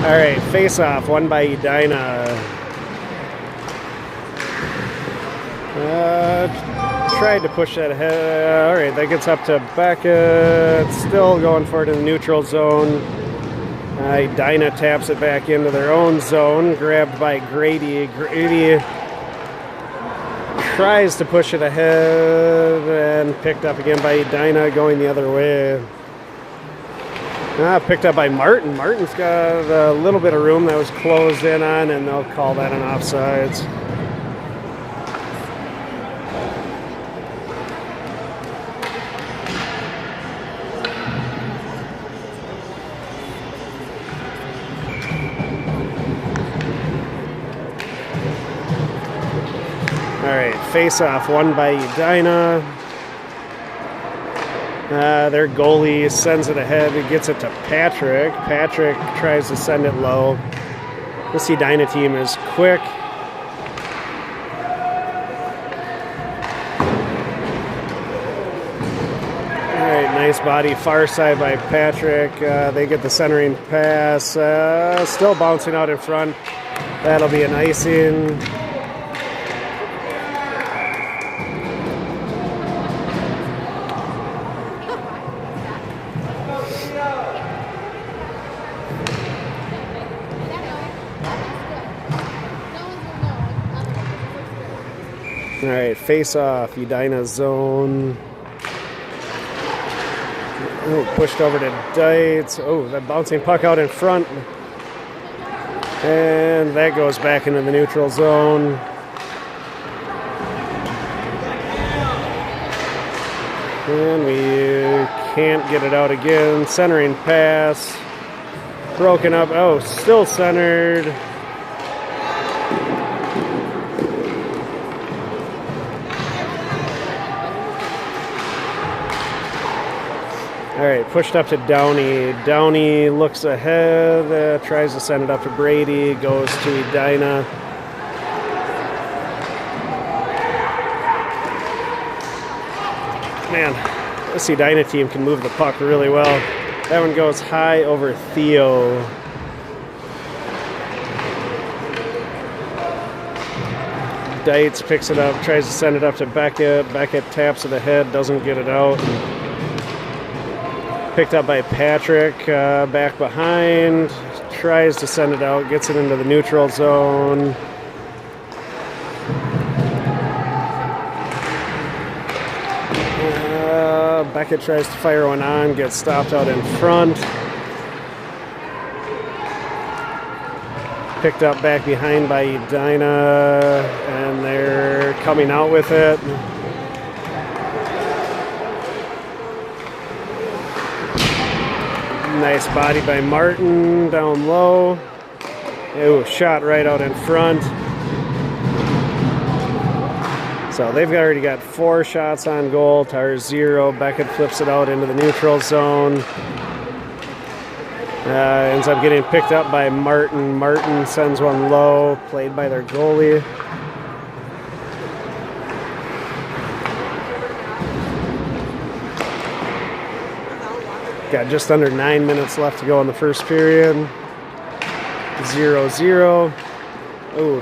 All right, face-off, won by Edina. Tried to push that ahead. All right, that gets up to Beckett. Still going for it in the neutral zone. Edina taps it back into their own zone. Grabbed by Grady. Grady tries to push it ahead and picked up again by Edina going the other way. Picked up by Martin. Martin's got a little bit of room that was closed in on, and they'll call that an offsides. All right, face-off won by Edina. Their goalie sends it ahead. He gets it to Patrick. Patrick tries to send it low. This Edina team is quick. All right, nice body. Far side by Patrick. They get the centering pass. Still bouncing out in front. That'll be an icing. All right, face-off, Edina zone. Oh, pushed over to Dietz. Oh, that bouncing puck out in front. And that goes back into the neutral zone. And we can't get it out again. Centering pass. Broken up. Oh, still centered. All right, pushed up to Downey. Downey looks ahead, tries to send it up to Brady, goes to Edina. Man, this Edina team can move the puck really well. That one goes high over Theo. Dietz picks it up, tries to send it up to Beckett. Beckett taps it ahead, doesn't get it out. Picked up by Patrick, back behind, tries to send it out, gets it into the neutral zone. Beckett tries to fire one on, gets stopped out in front. Picked up back behind by Edina, and they're coming out with it. Nice body by Martin, down low. Ooh, shot right out in front. So they've already got 4 shots on goal, Tars 0. Beckett flips it out into the neutral zone. Ends up getting picked up by Martin. Martin sends one low, played by their goalie. Got just under 9 minutes left to go in the first period. 0-0. Ooh.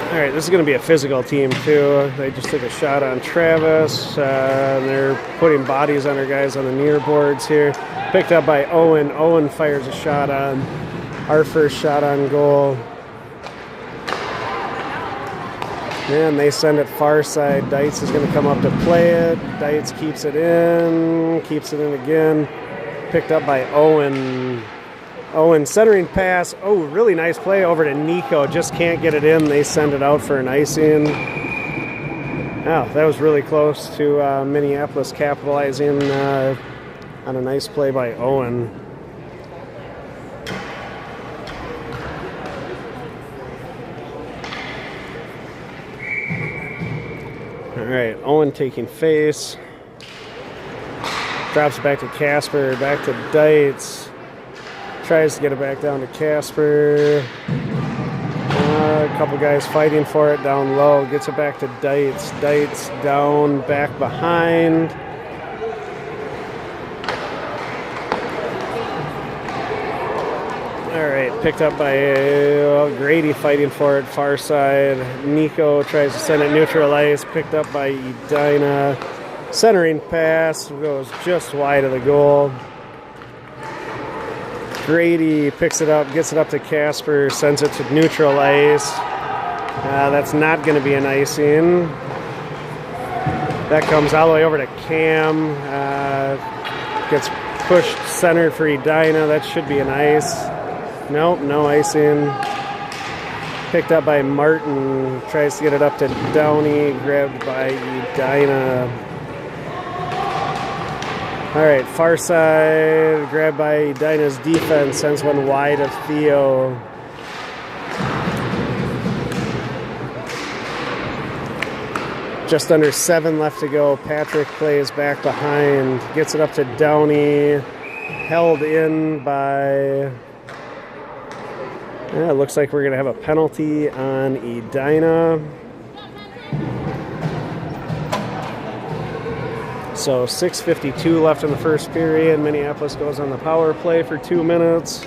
All right, this is going to be a physical team, too. They just took a shot on Travis. And they're putting bodies on their guys on the near boards here. Picked up by Owen. Owen fires a shot on our first shot on goal. And they send it far side. Dietz is going to come up to play it. Dietz keeps it in again. Picked up by Owen. Owen centering pass. Oh, really nice play over to Nico. Just can't get it in. They send it out for an icing. Oh, that was really close to Minneapolis capitalizing on a nice play by Owen. All right, Owen taking face. Drops it back to Casper, back to Dietz. Tries to get it back down to Casper. A couple guys fighting for it down low. Gets it back to Dietz. Dietz down, back behind. Picked up by Grady fighting for it, far side. Nico tries to send it neutral ice. Picked up by Edina. Centering pass goes just wide of the goal. Grady picks it up, gets it up to Casper, sends it to neutral ice. That's not going to be an icing. That comes all the way over to Cam. Gets pushed centered for Edina. That should be an ice. Nope, no icing. Picked up by Martin. Tries to get it up to Downey. Grabbed by Edina. All right, far side. Grabbed by Edina's defense. Sends one wide of Theo. Just under 7 left to go. Patrick plays back behind. Gets it up to Downey. Held in by... Yeah, it looks like we're going to have a penalty on Edina. So 6:52 left in the first period. Minneapolis goes on the power play for 2 minutes.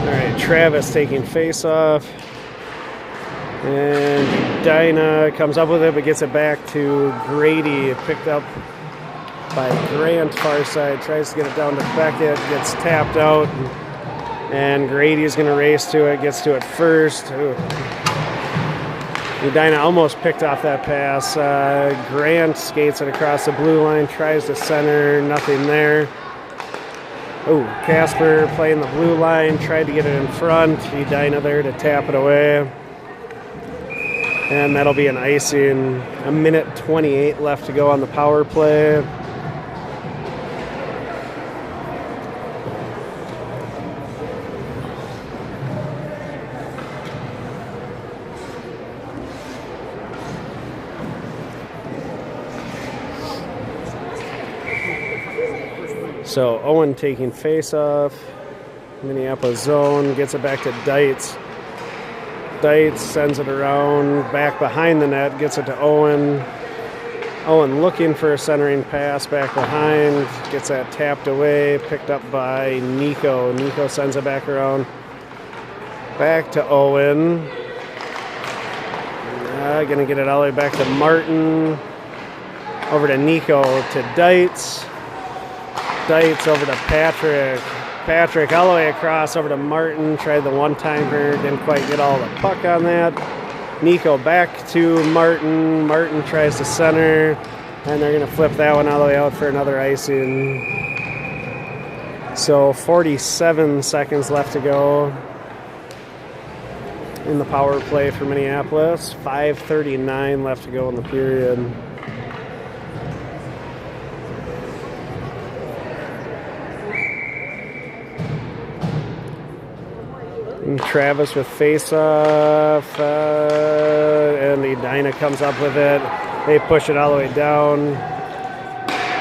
All right, Travis taking face off. And Edina comes up with it, but gets it back to Grady. Picked up by Grant, far side. Tries to get it down to Beckett. Gets tapped out. And Grady's going to race to it. Gets to it first. Ooh. Edina almost picked off that pass. Grant skates it across the blue line. Tries to center. Nothing there. Oh, Casper playing the blue line. Tried to get it in front. Edina there to tap it away. And that'll be an icing. 1:28 left to go on the power play. So Owen taking face off. Minneapolis zone. Gets it back to Dietz. Dietz sends it around, back behind the net, gets it to Owen. Owen looking for a centering pass back behind, gets that tapped away, picked up by Nico. Nico sends it back around, back to Owen. Gonna get it all the way back to Martin. Over to Nico, to Dietz. Dietz over to Patrick. Patrick all the way across over to Martin. Tried the one-timer. Didn't quite get all the puck on that. Nico back to Martin. Martin tries to center. And they're going to flip that one all the way out for another icing. So 47 seconds left to go in the power play for Minneapolis. 5:39 left to go in the period. And Travis with face-off, and Edina comes up with it. They push it all the way down.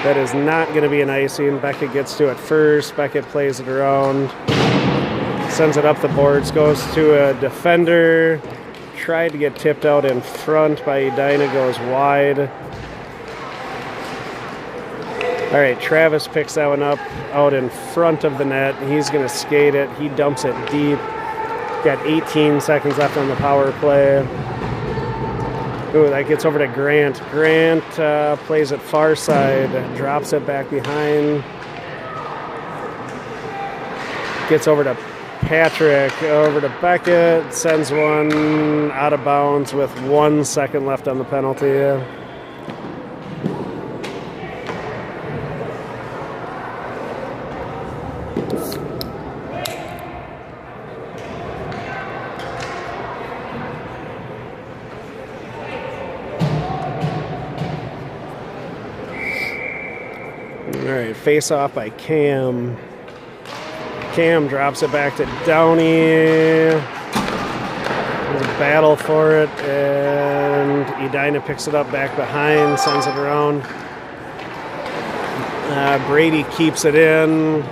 That is not going to be an icing. Beckett gets to it first. Beckett plays it around. Sends it up the boards. Goes to a defender. Tried to get tipped out in front by Edina. Goes wide. All right, Travis picks that one up out in front of the net. He's going to skate it. He dumps it deep. Got 18 seconds left on the power play. Ooh, that gets over to Grant. Grant plays it far side, drops it back behind. Gets over to Patrick, over to Beckett, sends one out of bounds with 1 second left on the penalty. All right, face off by Cam. Cam drops it back to Downey. There's a battle for it, and Edina picks it up back behind, sends it around. Brady keeps it in.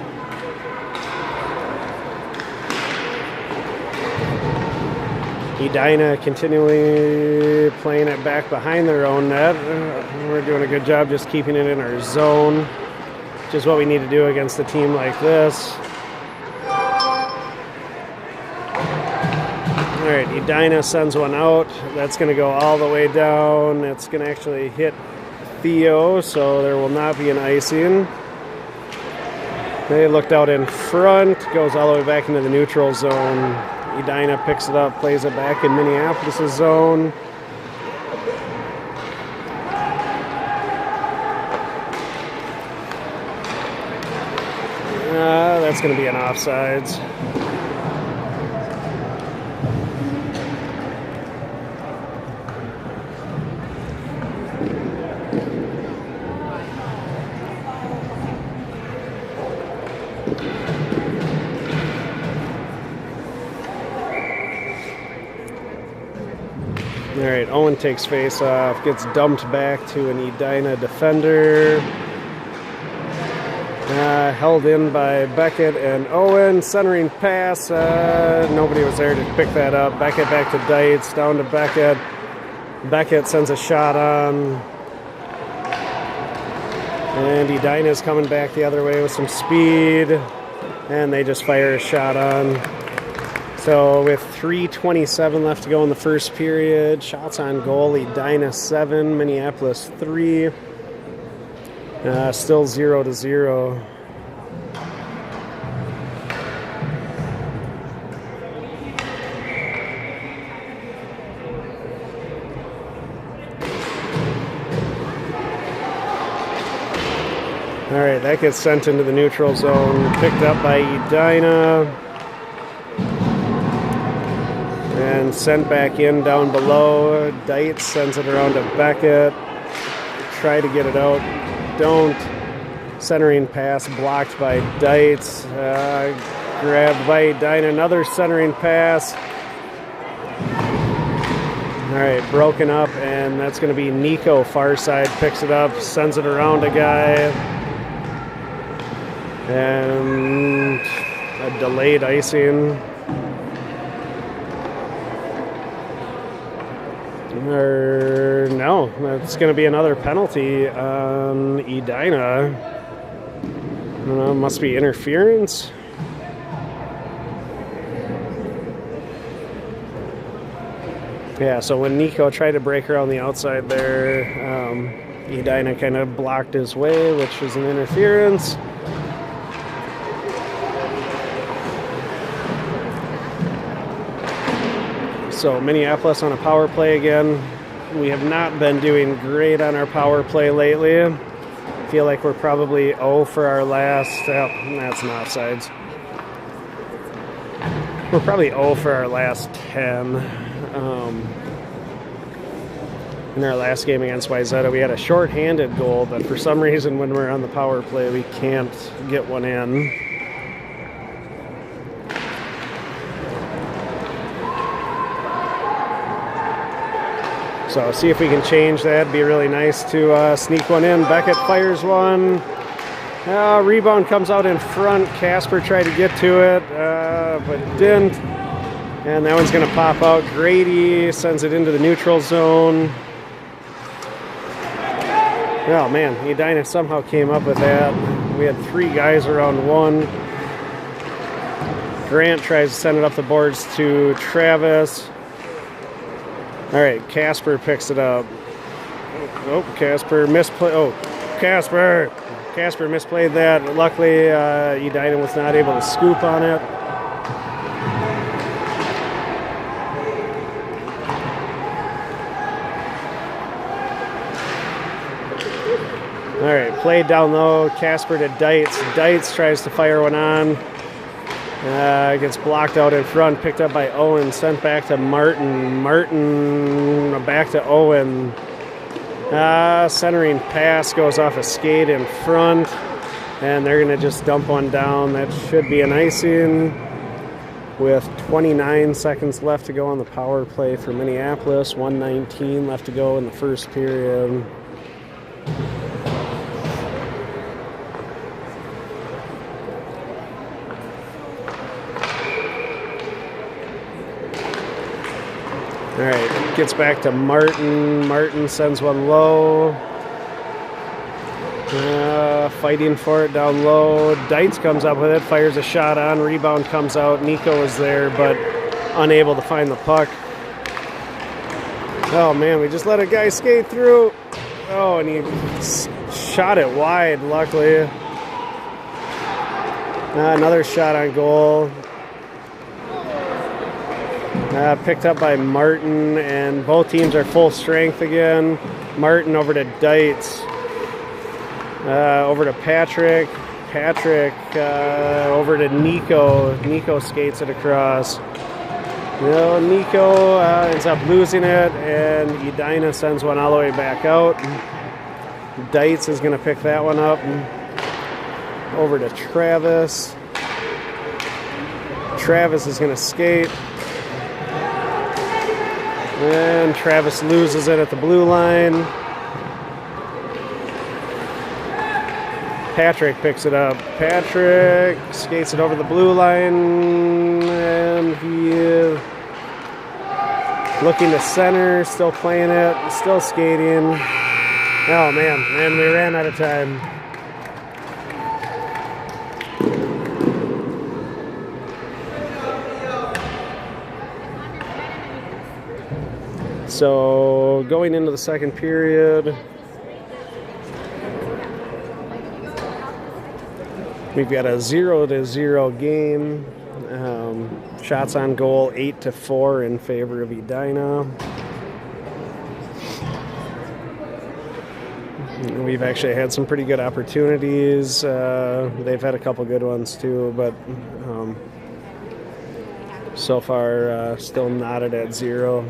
Edina continually playing it back behind their own net. We're doing a good job just keeping it in our zone, which is what we need to do against a team like this. All right, Edina sends one out. That's going to go all the way down. It's going to actually hit Theo, so there will not be an icing. They looked out in front, goes all the way back into the neutral zone. Edina picks it up, plays it back in Minneapolis' zone. That's going to be an offsides. All right, Owen takes face off, gets dumped back to an Edina defender. Held in by Beckett and Owen. Centering pass. Nobody was there to pick that up. Beckett back to Dietz, down to Beckett. Beckett sends a shot on. And Edina's coming back the other way with some speed. And they just fire a shot on. So with 3:27 left to go in the first period, shots on goal, Edina 7, Minneapolis 3. Still 0-0. All right, that gets sent into the neutral zone, picked up by Edina. And sent back in down below. Dietz sends it around to Beckett. Try to get it out. Don't. Centering pass blocked by Dietz. Grabbed by Edina. Another centering pass. All right, broken up, and that's going to be Nico far side. Picks it up, sends it around a guy. And a delayed icing. Or no, that's going to be another penalty on Edina. I don't know, must be interference. Yeah, so when Nico tried to break around the outside there, Edina kind of blocked his way, which was an interference. So Minneapolis on a power play again. We have not been doing great on our power play lately. I feel like we're probably 0 for our last... Oh, that's an offsides. We're probably 0 for our last 10. In our last game against Wayzata, we had a short-handed goal, but for some reason when we're on the power play, we can't get one in. So see if we can change that. It'd be really nice to sneak one in. Beckett fires one. Rebound comes out in front. Casper tried to get to it, but didn't. And that one's going to pop out. Grady sends it into the neutral zone. Oh, man. Edina somehow came up with that. We had 3 guys around one. Grant tries to send it up the boards to Travis. All right, Casper picks it up. Oh, Casper misplayed. Oh, Casper misplayed that. Luckily, Edina was not able to scoop on it. All right, played down low. Casper to Dietz. Dietz tries to fire one on. Gets blocked out in front, picked up by Owen, sent back to Martin. Martin back to Owen. Centering pass goes off a skate in front, and they're going to just dump one down. That should be an icing with 29 seconds left to go on the power play for Minneapolis. 1:19 left to go in the first period. All right, gets back to Martin. Martin sends one low. Fighting for it down low. Dietz comes up with it, fires a shot on. Rebound comes out. Nico is there, but unable to find the puck. Oh, man, we just let a guy skate through. Oh, and he shot it wide, luckily. Another shot on goal. Picked up by Martin, and both teams are full strength again. Martin over to Dietz. Over to Patrick. Patrick over to Nico. Nico skates it across. Nico ends up losing it, and Edina sends one all the way back out. Dietz is going to pick that one up. Over to Travis. Travis is going to skate. And Travis loses it at the blue line. Patrick picks it up. Patrick skates it over the blue line, and he is looking to center, still playing it, still skating. Oh man, and we ran out of time. So going into the second period, we've got a 0-0 game. Shots on goal 8-4 in favor of Edina. We've actually had some pretty good opportunities. They've had a couple good ones too, but so far still knotted at 0.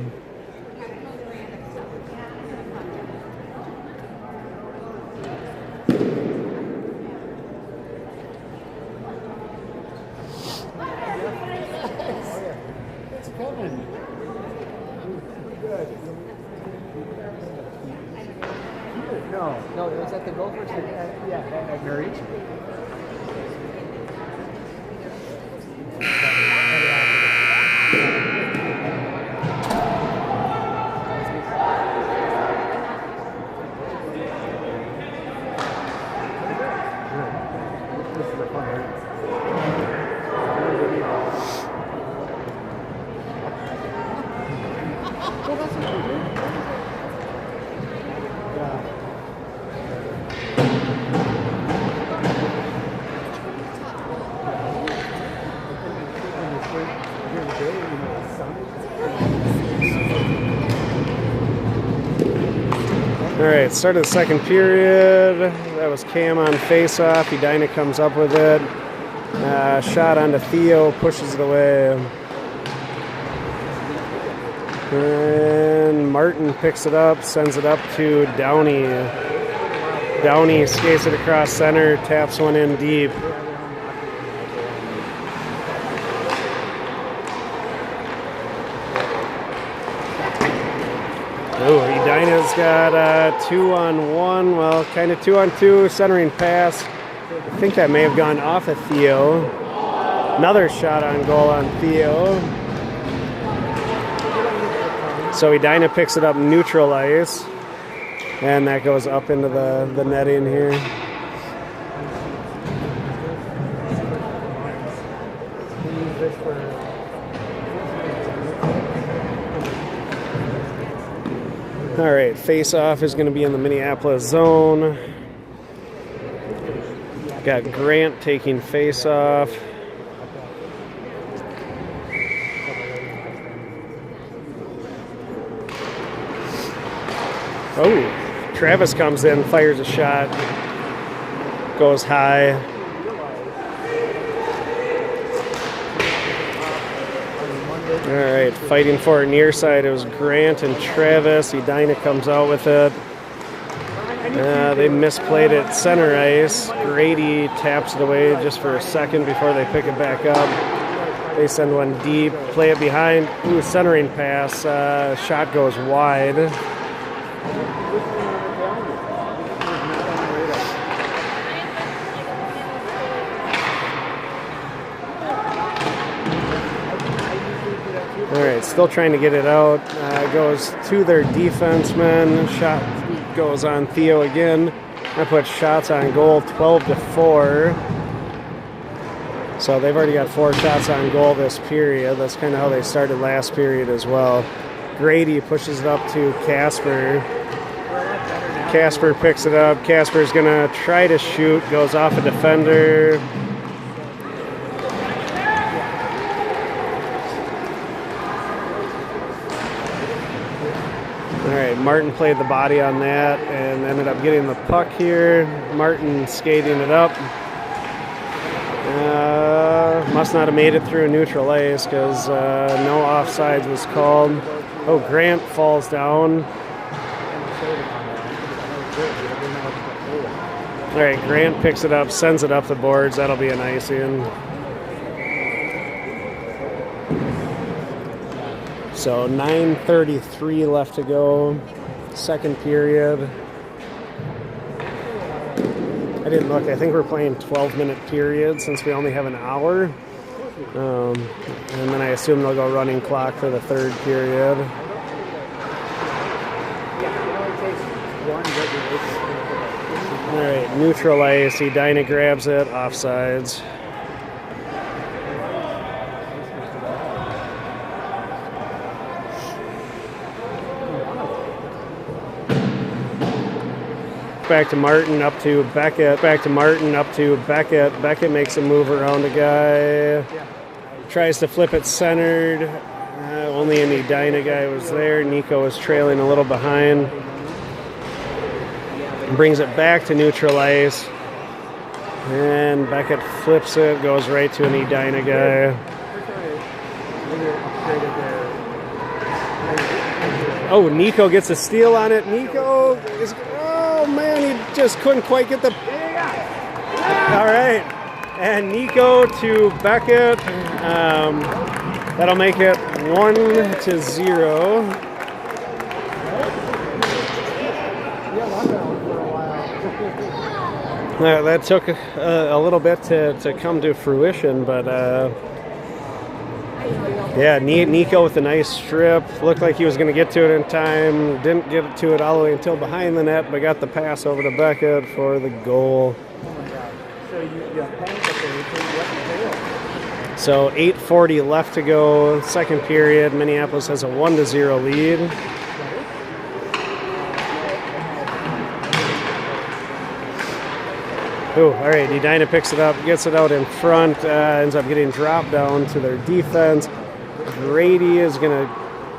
No, it was at the Gophers. At Marie's. All right, start of the second period. That was Cam on face-off. Edina comes up with it. Shot onto Theo, pushes it away. And Martin picks it up, sends it up to Downey. Downey skates it across center, taps one in deep. Oh, Edina's got 2-on-1, well, kind of 2-on-2, centering pass. I think that may have gone off of Theo. Another shot on goal on Theo. So Edina picks it up neutral ice, and that goes up into the netting here. All right, face-off is going to be in the Minneapolis zone. Got Grant taking face-off. Oh, Travis comes in, fires a shot, goes high. All right, fighting for it near side. It was Grant and Travis. Edina comes out with it. They misplayed it center ice. Grady taps it away just for a second before they pick it back up. They send one deep, play it behind. Ooh, centering pass. Shot goes wide. All All right, still trying to get it out. Goes to their defenseman. Shot goes on Theo again. I put shots on goal 12-4. So they've already got 4 shots on goal this period. That's kind of how they started last period as well. Grady pushes it up to Casper. Casper picks it up. Casper's going to try to shoot. Goes off a defender. All right, Martin played the body on that and ended up getting the puck here. Martin skating it up. Must not have made it through neutral ice because no offsides was called. Oh, Grant falls down. All right, Grant picks it up, sends it up the boards. That'll be an icing. So 9:33 left to go, second period. I didn't look. I think we're playing 12-minute periods since we only have an hour. And then I assume they'll go running clock for the third period. All right, neutral ice. Edina grabs it, offsides. Back to Martin, up to Beckett. Back to Martin, up to Beckett. Beckett makes a move around a guy. Tries to flip it centered. Only an Edina guy was there. Nico was trailing a little behind. Brings it back to neutral ice. And Beckett flips it, goes right to an Edina guy. Oh, Nico gets a steal on it. Nico is... Oh, man, he just couldn't quite get the... All right. And Nico to Beckett. That'll make it 1-0. That took a little bit to come to fruition, but... yeah, Nico with a nice strip. Looked like he was going to get to it in time. Didn't get to it all the way until behind the net, but got the pass over to Beckett for the goal. So 8:40 left to go, second period. Minneapolis has a 1-0 lead. Oh, all right, Edina picks it up, gets it out in front, ends up getting dropped down to their defense. Grady is going to,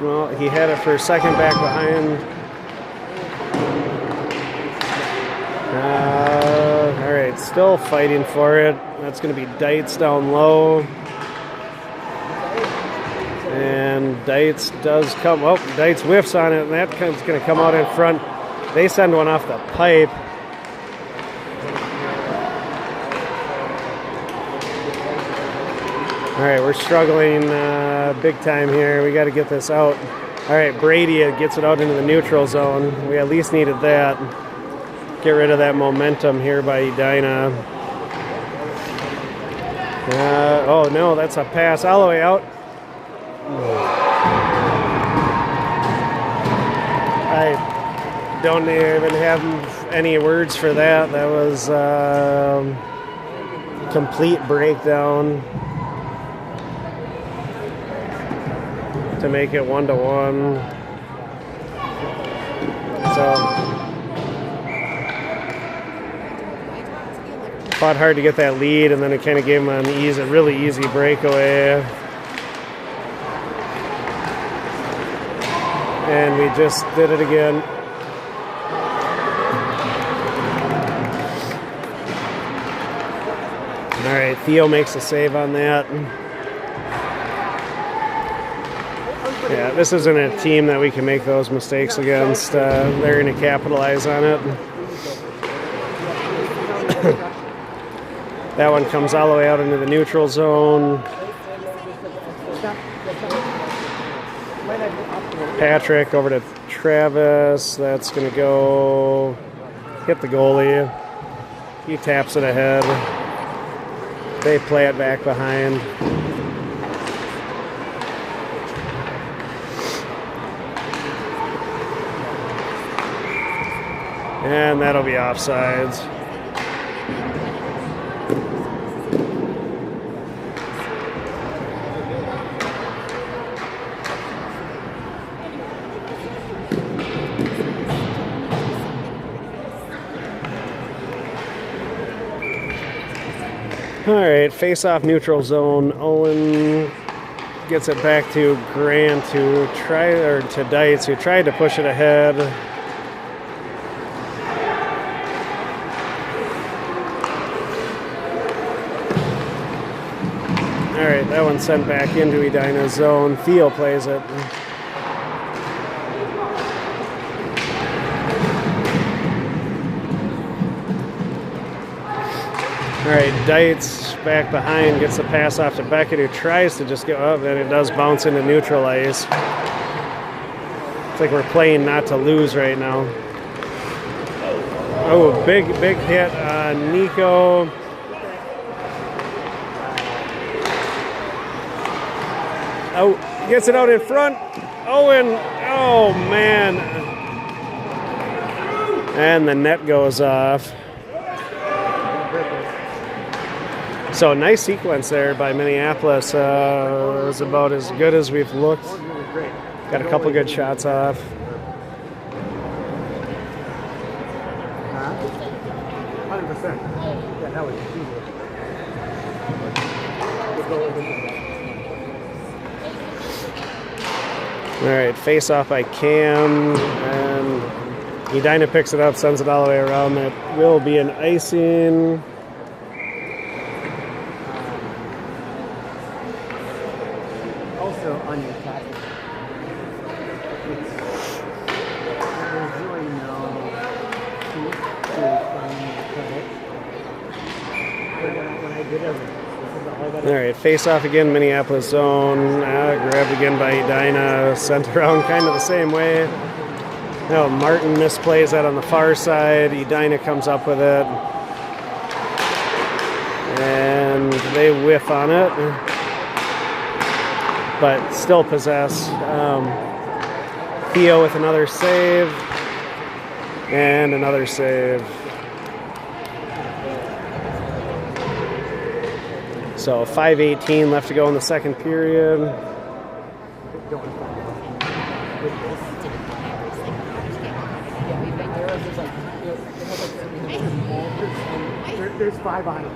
well, he had it for a second back behind. All right, still fighting for it. That's going to be Dietz down low. And Dietz does come, oh, Dietz whiffs on it, and that's going to come out in front. They send one off the pipe. All right, we're struggling big time here. We got to get this out. All right, Brady gets it out into the neutral zone. We at least needed that. Get rid of that momentum here by Edina. Oh, no, that's a pass all the way out. I don't even have any words for that. That was complete breakdown. To make it 1-1. So fought hard to get that lead, and then it kind of gave them a really easy breakaway. And we just did it again. All right, Theo makes a save on that. Yeah, this isn't a team that we can make those mistakes against. They're going to capitalize on it. That one comes all the way out into the neutral zone. Patrick over to Travis. That's going to go hit the goalie. He taps it ahead. They play it back behind. And that'll be offsides. All right, face-off neutral zone. Owen gets it back to Grant, to Dietz, who tried to push it ahead. All right, that one's sent back into Edina's zone. Theo plays it. All right, Dietz back behind, gets the pass off to Beckett, who tries to just get up, and it does bounce into neutral ice. It's like we're playing not to lose right now. Oh, big hit on Nico. Oh, gets it out in front. Owen, oh man. And the net goes off. So nice sequence there by Minneapolis. It was about as good as we've looked. Got a couple good shots off. All right, face off by Cam, and Edina picks it up, sends it all the way around. That will be an icing. Also on your tackle, there's really no key to finding the credit. When I did everything. All right, face off again, Minneapolis zone. Grabbed again by Edina, sent around kind of the same way. Now Martin misplays that on the far side. Edina comes up with it. And they whiff on it. But still possess. Theo with another save. And another save. So 5:18 left to go in the second period. There's 5 on it.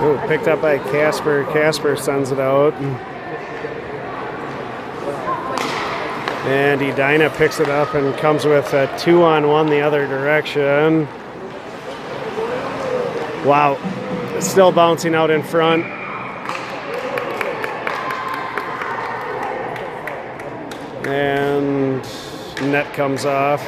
Ooh, picked up by Casper. Casper sends it out. And Edina picks it up and comes with a 2-on-1 the other direction. Wow. It's still bouncing out in front. And net comes off.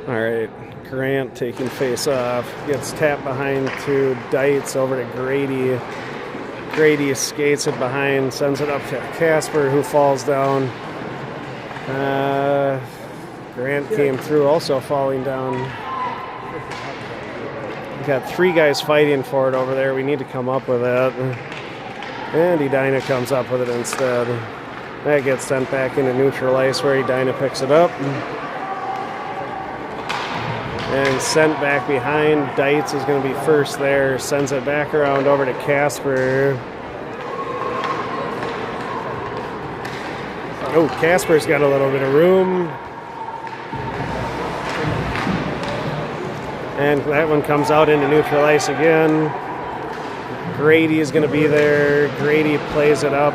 All right, Grant taking face off, gets tapped behind to Dietz, over to Grady. Grady skates it behind, sends it up to Casper, who falls down. Grant came through, also falling down. We've got 3 guys fighting for it over there. We need to come up with it. And Edina comes up with it instead. That gets sent back into neutral ice, where Edina picks it up. And sent back behind. Dietz is going to be first there. Sends it back around over to Casper. Oh, Casper's got a little bit of room. And that one comes out into neutral ice again. Grady is going to be there. Grady plays it up.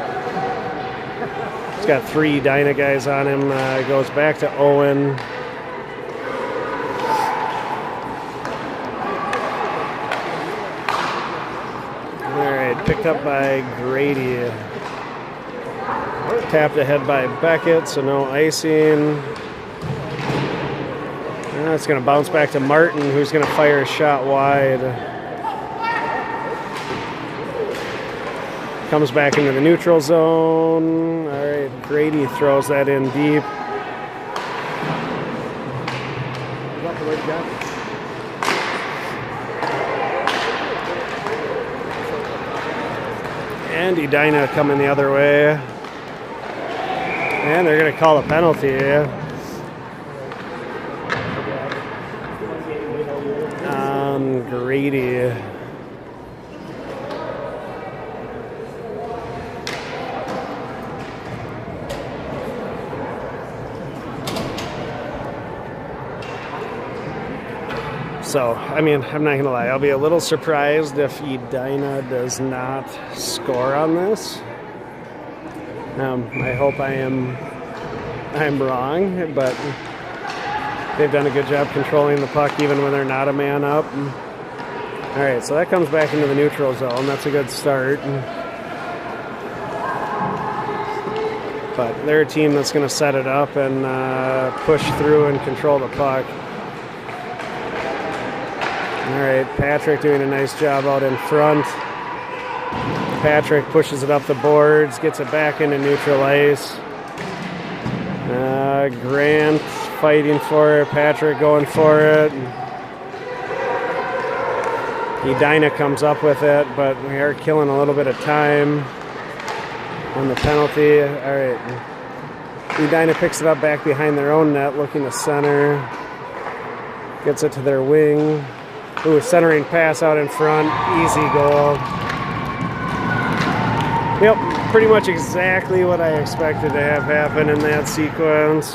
He's got 3 Edina guys on him. Goes back to Owen. Picked up by Grady. Tapped ahead by Beckett, so no icing. It's going to bounce back to Martin, who's going to fire a shot wide. Comes back into the neutral zone. All right, Grady throws that in deep. And Edina coming the other way. And they're going to call a penalty. On Grady. So, I mean, I'm not going to lie. I'll be a little surprised if Edina does not score on this. I hope I'm wrong, but they've done a good job controlling the puck even when they're not a man up. All right, so that comes back into the neutral zone. That's a good start. But they're a team that's going to set it up and push through and control the puck. All right, Patrick doing a nice job out in front. Patrick pushes it up the boards, gets it back into neutral ice. Grant fighting for it, Patrick going for it. Edina comes up with it, but we are killing a little bit of time on the penalty. All right, Edina picks it up back behind their own net, looking to center. Gets it to their wing. Ooh, centering pass out in front. Easy goal. Yep, pretty much exactly what I expected to have happen in that sequence.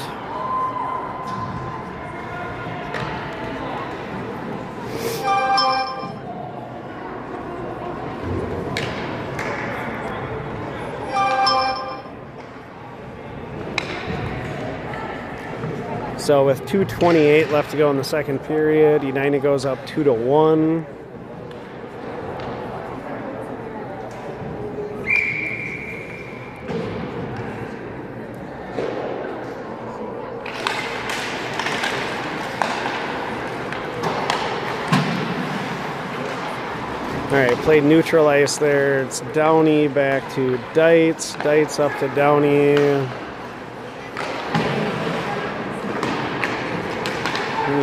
So with 2:28 left to go in the second period, Edina goes up 2-1. All right, played neutral ice there. It's Downey back to Dietz. Dietz up to Downey.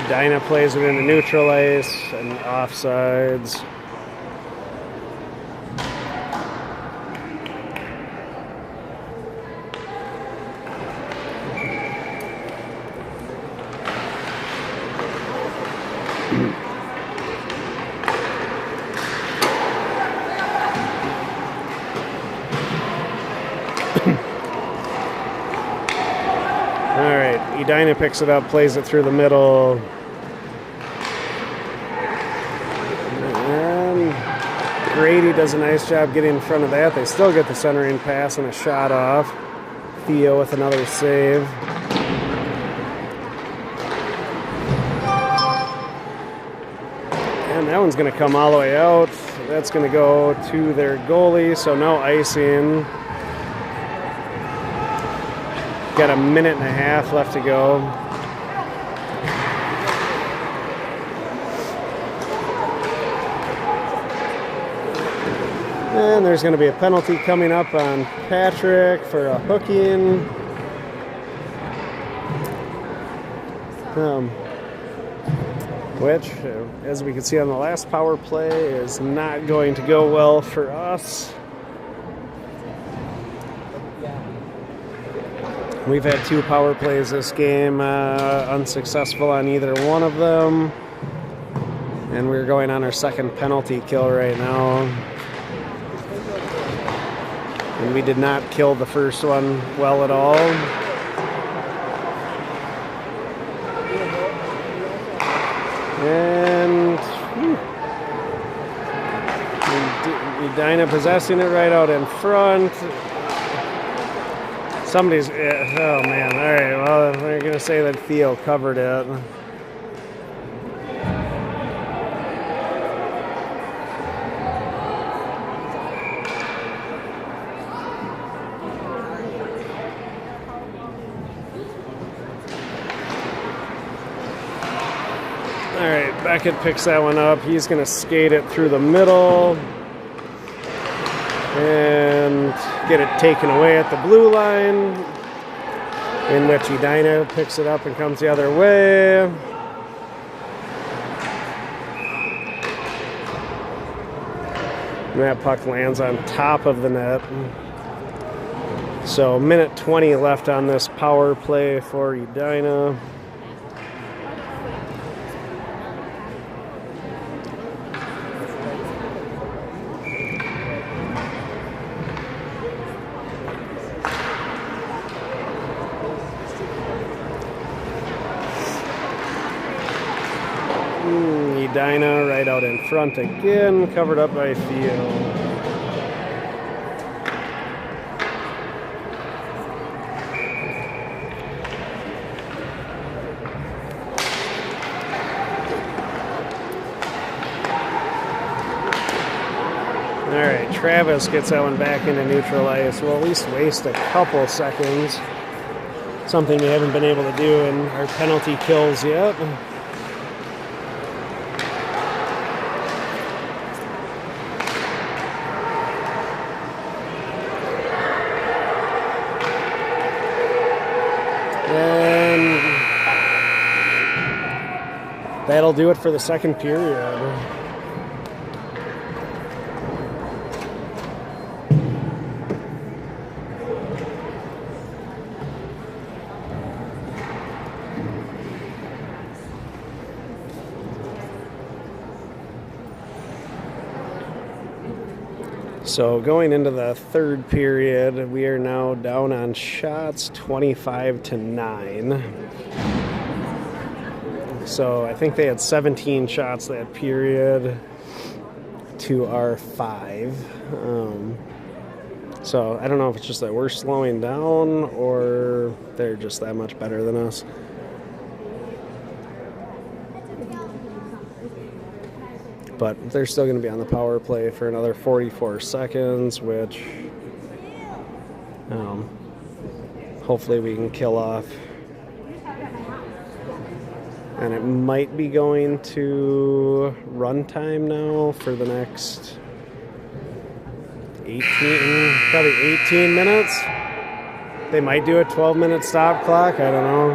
Edina plays it into neutral ice and offsides. All right, Edina picks it up, plays it through the middle. And Grady does a nice job getting in front of that. They still get the centering pass and a shot off. Theo with another save. And that one's going to come all the way out. That's going to go to their goalie, so no icing. Got a minute and a half left to go. And there's going to be a penalty coming up on Patrick for a hooking. Which, as we can see on the last power play, is not going to go well for us. We've had 2 power plays this game, unsuccessful on either one of them. And we're going on our second penalty kill right now. And we did not kill the first one well at all. And Edina possessing it right out in front. Somebody's, oh man, all right, well, we're going to say that Theo covered it. All right, Beckett picks that one up. He's going to skate it through the middle. And and get it taken away at the blue line, in which Edina picks it up and comes the other way. And that puck lands on top of the net. So minute 20 left on this power play for Edina. Edina right out in front again, covered up by Field. Alright, Travis gets that one back into neutral ice. We'll at least waste a couple seconds. Something we haven't been able to do in our penalty kills yet. And that'll do it for the second period. So going into the third period, we are now down on shots 25-9. So I think they had 17 shots that period to our 5. So I don't know if it's just that we're slowing down or they're just that much better than us. But they're still going to be on the power play for another 44 seconds, which hopefully we can kill off. And it might be going to runtime now for the next probably 18 minutes. They might do a 12-minute stop clock. I don't know.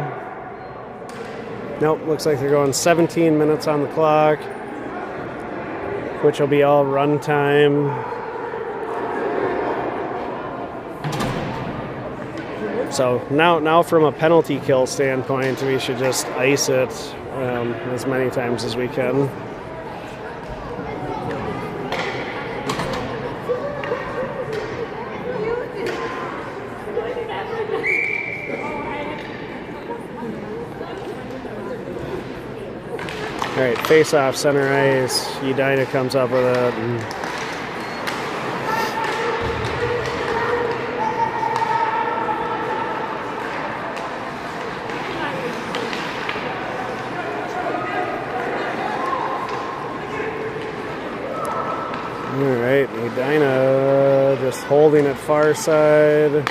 Nope, looks like they're going 17 minutes on the clock, which will be all runtime. So now from a penalty kill standpoint, we should just ice it as many times as we can. All right, face off center ice. Edina comes up with it. All right, Edina just holding it far side.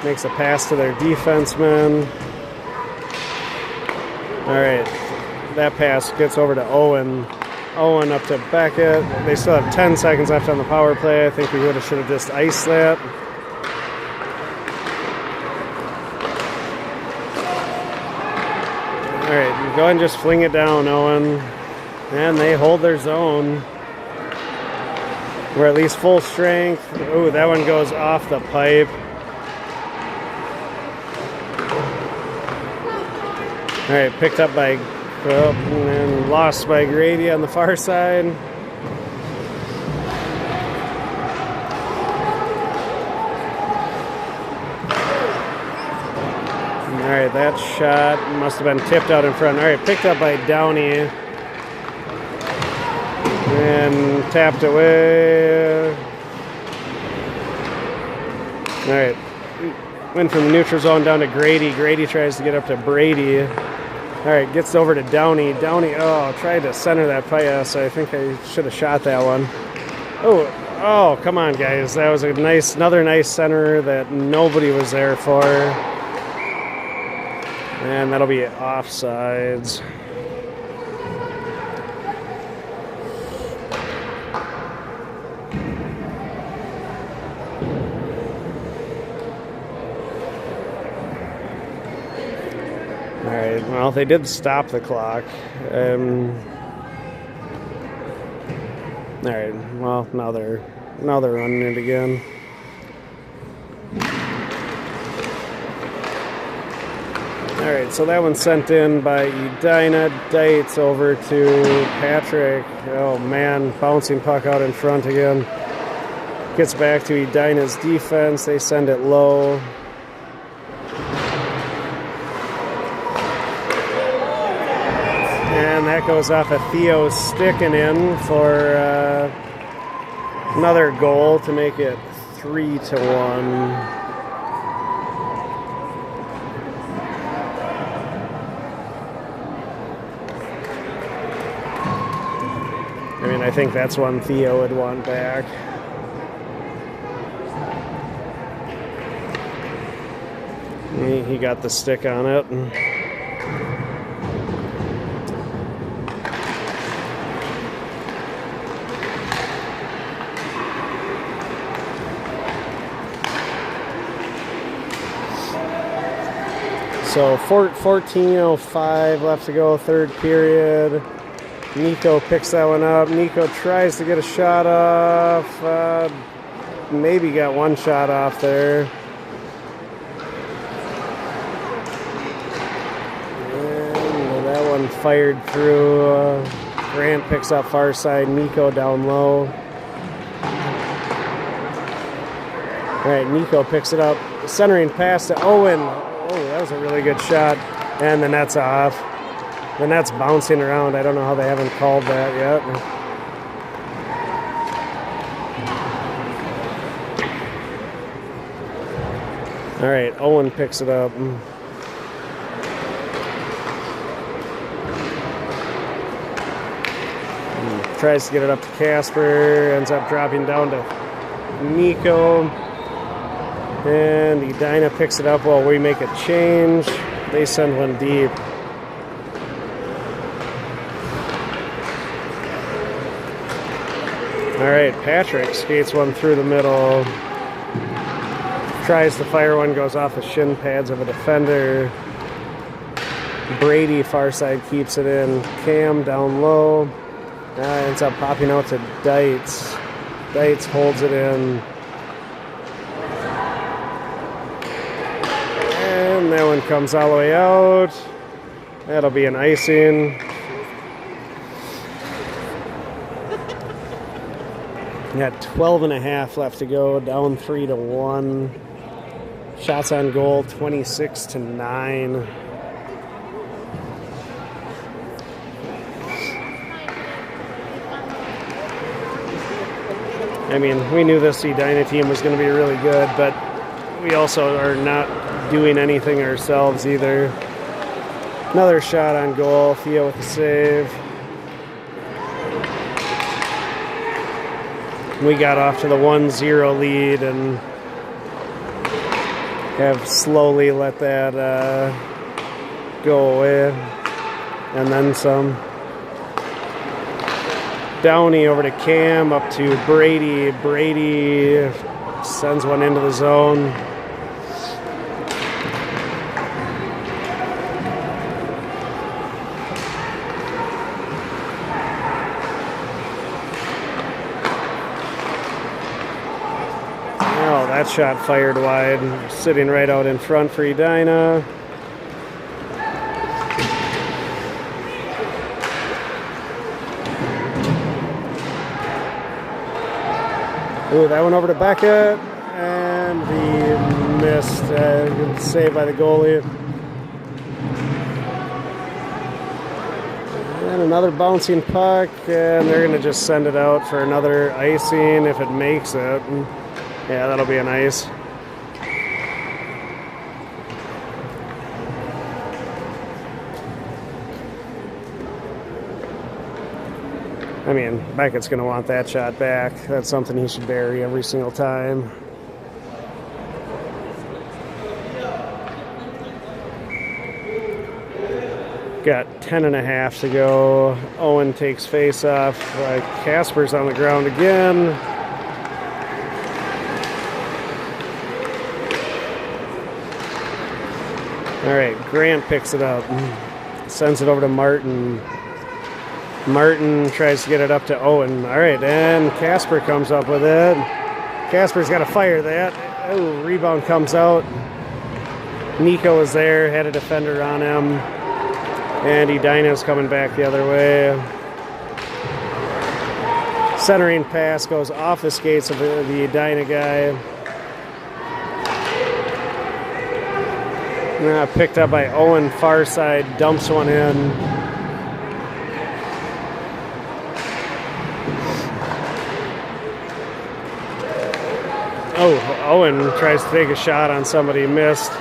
Makes a pass to their defenseman. All right. That pass gets over to Owen. Owen up to Beckett. They still have 10 seconds left on the power play. I think we should have just iced that. All right, go ahead and just fling it down, Owen. And they hold their zone. We're at least full strength. Ooh, that one goes off the pipe. All right, picked up by and lost by Grady on the far side. All right, that shot must have been tipped out in front. All right, picked up by Downey and tapped away. All right, went from the neutral zone down to Grady. Grady tries to get up to Brady. All right, gets over to Downey. Downey, tried to center that pass. I think I should have shot that one. Oh, come on, guys. That was another nice center that nobody was there for. And that'll be offsides. All right, well, they did stop the clock. All right, well, now they're running it again. All right, so that one's sent in by Edina. Dites over to Patrick. Oh man, bouncing puck out in front again. Gets back to Edina's defense. They send it low. And that goes off of Theo sticking in for another goal to make it 3-1. I mean, I think that's one Theo would want back. He got the stick on it. So 14:05 left to go, third period. Nico picks that one up. Nico tries to get a shot off. Maybe got one shot off there. And that one fired through. Grant picks up far side. Nico down low. All right, Nico picks it up. Centering pass to Owen. Oh, that was a really good shot. And the net's off. The net's bouncing around. I don't know how they haven't called that yet. All right, Owen picks it up. Tries to get it up to Casper. Ends up dropping down to Nico. And Edina picks it up while we make a change. They send one deep. All right, Patrick skates one through the middle. Tries to fire one, goes off the shin pads of a defender. Brady far side keeps it in. Cam down low. Ends up popping out to Dites. Dites holds it in. And that one comes all the way out. That'll be an icing. Got 12.5 left to go, down 3-1. Shots on goal, 26-9. I mean, we knew this Edina team was going to be really good, but we also are not doing anything ourselves either. Another shot on goal, Theo with the save. We got off to the 1-0 lead and have slowly let that go away. And then some. Downey over to Cam, up to Brady. Brady sends one into the zone. That shot fired wide, sitting right out in front for Edina. Ooh, that one over to Beckett, and he missed. Saved by the goalie. And another bouncing puck, and they're going to just send it out for another icing if it makes it. Yeah, that'll be a nice. I mean, Beckett's going to want that shot back. That's something he should bury every single time. Got 10.5 to go. Owen takes face off. Casper's on the ground again. All right, Grant picks it up. Sends it over to Martin. Martin tries to get it up to Owen. All right, and Casper comes up with it. Casper's got to fire that. Oh, rebound comes out. Nico is there, had a defender on him. And Edina's coming back the other way. Centering pass goes off the skates of the Edina guy. Picked up by Owen, far side, dumps one in. Oh, Owen tries to take a shot on somebody, missed.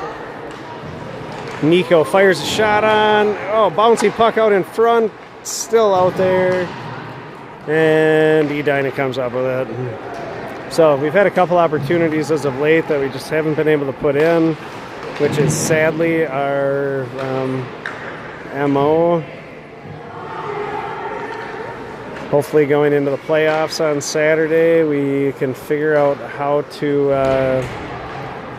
Nico fires a shot on. Oh, bouncy puck out in front, still out there. And Edina comes up with it. So we've had a couple opportunities as of late that we just haven't been able to put in, which is sadly our MO. Hopefully going into the playoffs on Saturday, we can figure out how to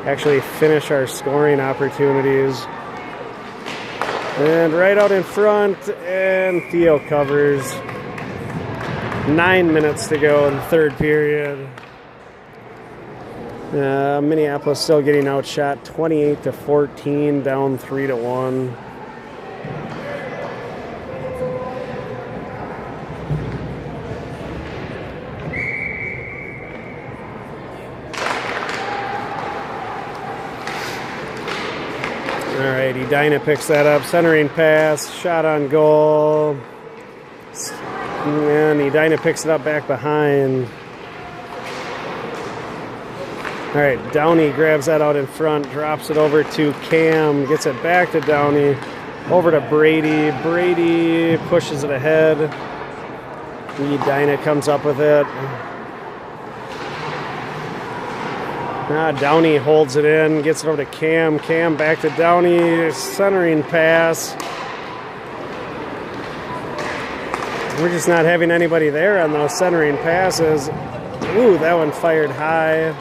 actually finish our scoring opportunities. And right out in front, and Theo covers. 9 minutes to go in the third period. Minneapolis still getting outshot 28-14, down 3-1. All right, Edina picks that up, centering pass, shot on goal. And Edina picks it up back behind. All right, Downey grabs that out in front, drops it over to Cam, gets it back to Downey, over to Brady. Brady pushes it ahead. Edina comes up with it. Downey holds it in, gets it over to Cam. Cam back to Downey, centering pass. We're just not having anybody there on those centering passes. Ooh, that one fired high.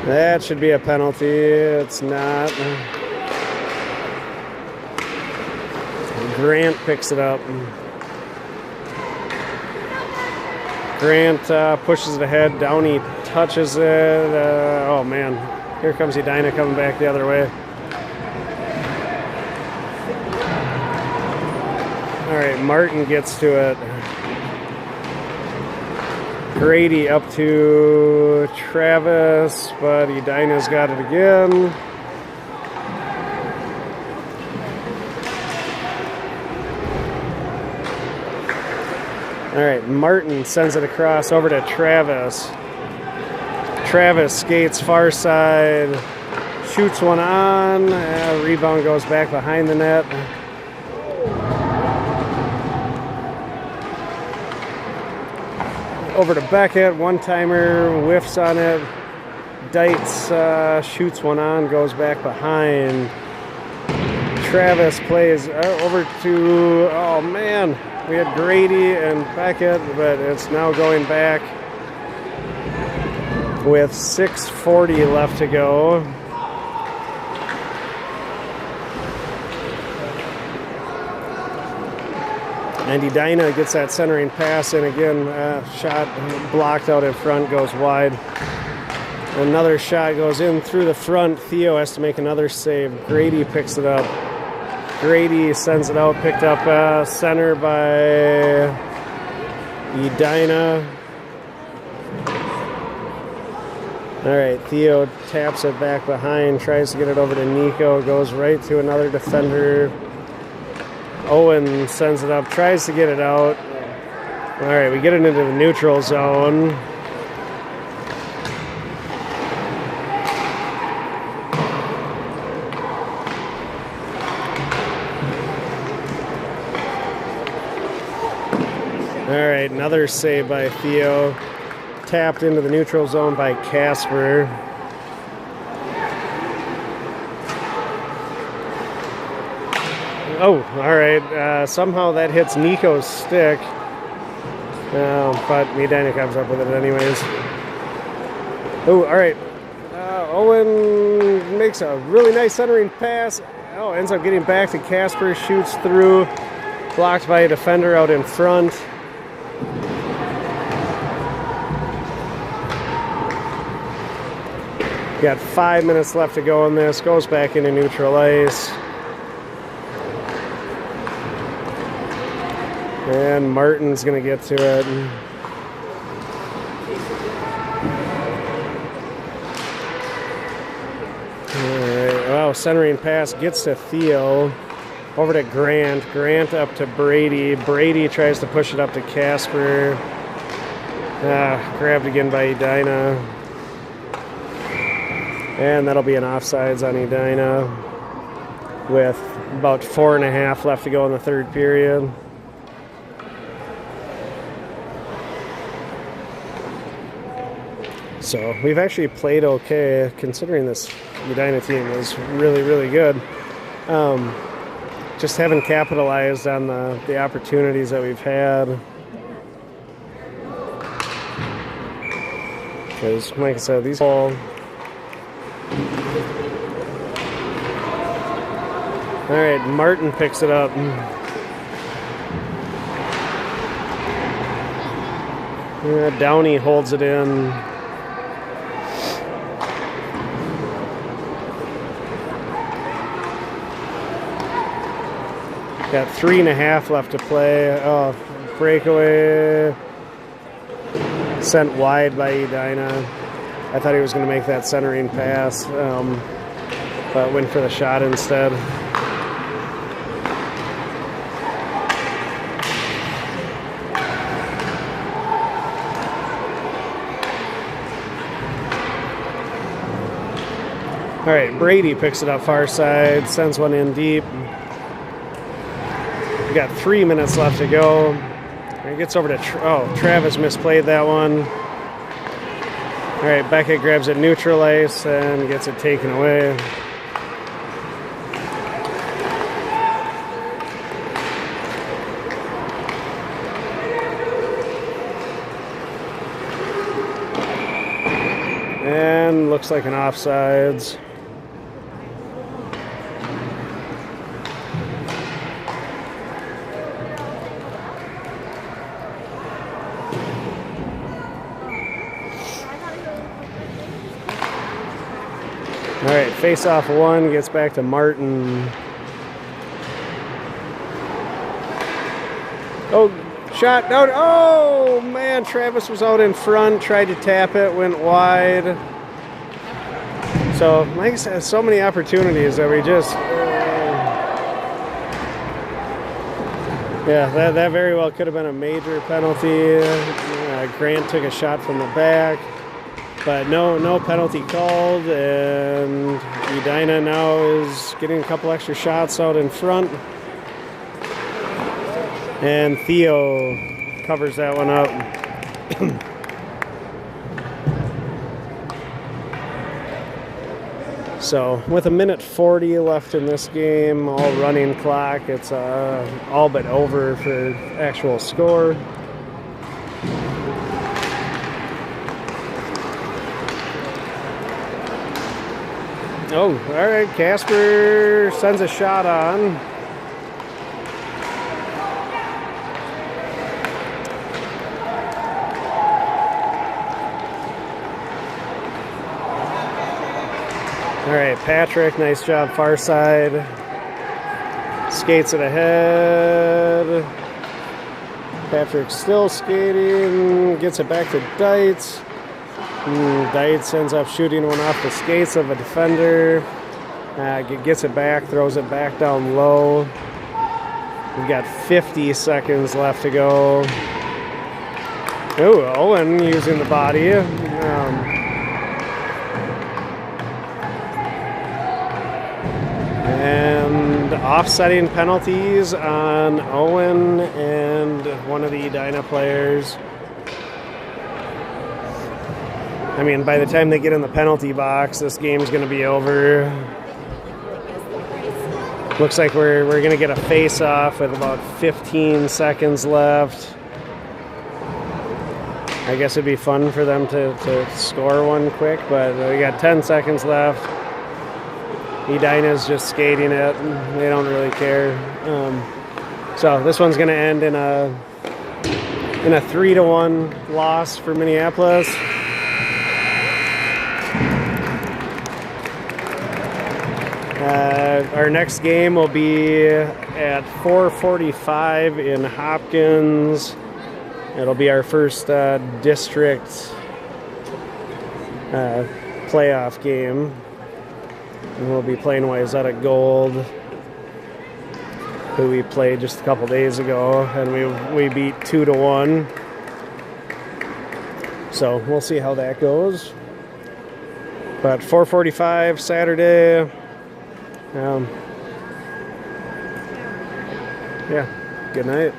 That should be a penalty. It's not. Grant picks it up. Grant pushes it ahead. Downey touches it. Oh, man. Here comes Edina coming back the other way. All right, Martin gets to it. Grady up to Travis, but Edina's got it again. All right, Martin sends it across over to Travis. Travis skates far side, shoots one on. Rebound goes back behind the net. Over to Beckett, one-timer, whiffs on it. Dietz shoots one on, goes back behind. Travis plays over to, oh man, we had Grady and Beckett, but it's now going back with 6:40 left to go. And Edina gets that centering pass in again. Shot blocked out in front, goes wide. Another shot goes in through the front. Theo has to make another save. Grady picks it up. Grady sends it out, picked up center by Edina. All right, Theo taps it back behind, tries to get it over to Nico, goes right to another defender. Owen sends it up, tries to get it out. All right, we get it into the neutral zone. All right, another save by Theo. Tapped into the neutral zone by Casper. Oh, all right. Somehow that hits Nico's stick. But Edina comes up with it anyways. Oh, all right. Owen makes a really nice centering pass. Oh, ends up getting back to Casper, shoots through, blocked by a defender out in front. Got 5 minutes left to go in this. Goes back into neutral ice. And Martin's going to get to it. Alright, wow, centering pass gets to Theo. Over to Grant. Grant up to Brady. Brady tries to push it up to Casper. Grabbed again by Edina. And that'll be an offsides on Edina with about 4.5 left to go in the third period. So we've actually played okay, considering this Edina team is really, really good. Just haven't capitalized on the opportunities that we've had. Because, like I said, these all... All right, Martin picks it up. Downey holds it in. Got 3.5 left to play. Oh, breakaway. Sent wide by Edina. I thought he was going to make that centering pass, but went for the shot instead. All right, Brady picks it up far side, sends one in deep. We got 3 minutes left to go. It gets over to Travis misplayed that one. All right, Beckett grabs it neutral ice and gets it taken away. And looks like an offsides. All right, face-off one, gets back to Martin. Oh, shot down. Oh, man, Travis was out in front, tried to tap it, went wide. So, like I said, so many opportunities that we just... yeah, that very well could have been a major penalty. Grant took a shot from the back. But no penalty called, and Edina now is getting a couple extra shots out in front. And Theo covers that one up. So with 1:40 left in this game, all running clock, it's all but over for actual score. Oh, all right, Casper sends a shot on. All right, Patrick, nice job far side. Skates it ahead. Patrick still skating, gets it back to Dietz. Dietz ends up shooting one off the skates of a defender. Gets it back, throws it back down low. We've got 50 seconds left to go. Oh, Owen using the body. And offsetting penalties on Owen and one of the Edina players. I mean, by the time they get in the penalty box, this game's going to be over. Looks like we're going to get a face-off with about 15 seconds left. I guess it'd be fun for them to score one quick, but we got 10 seconds left. Edina's just skating it. They don't really care. So this one's going to end in a 3-1 loss for Minneapolis. Our next game will be at 4:45 in Hopkins. It'll be our first district playoff game. And we'll be playing Wayzata Gold, who we played just a couple days ago, and we beat 2-1. So we'll see how that goes. But 4:45 Saturday. Yeah. Good night.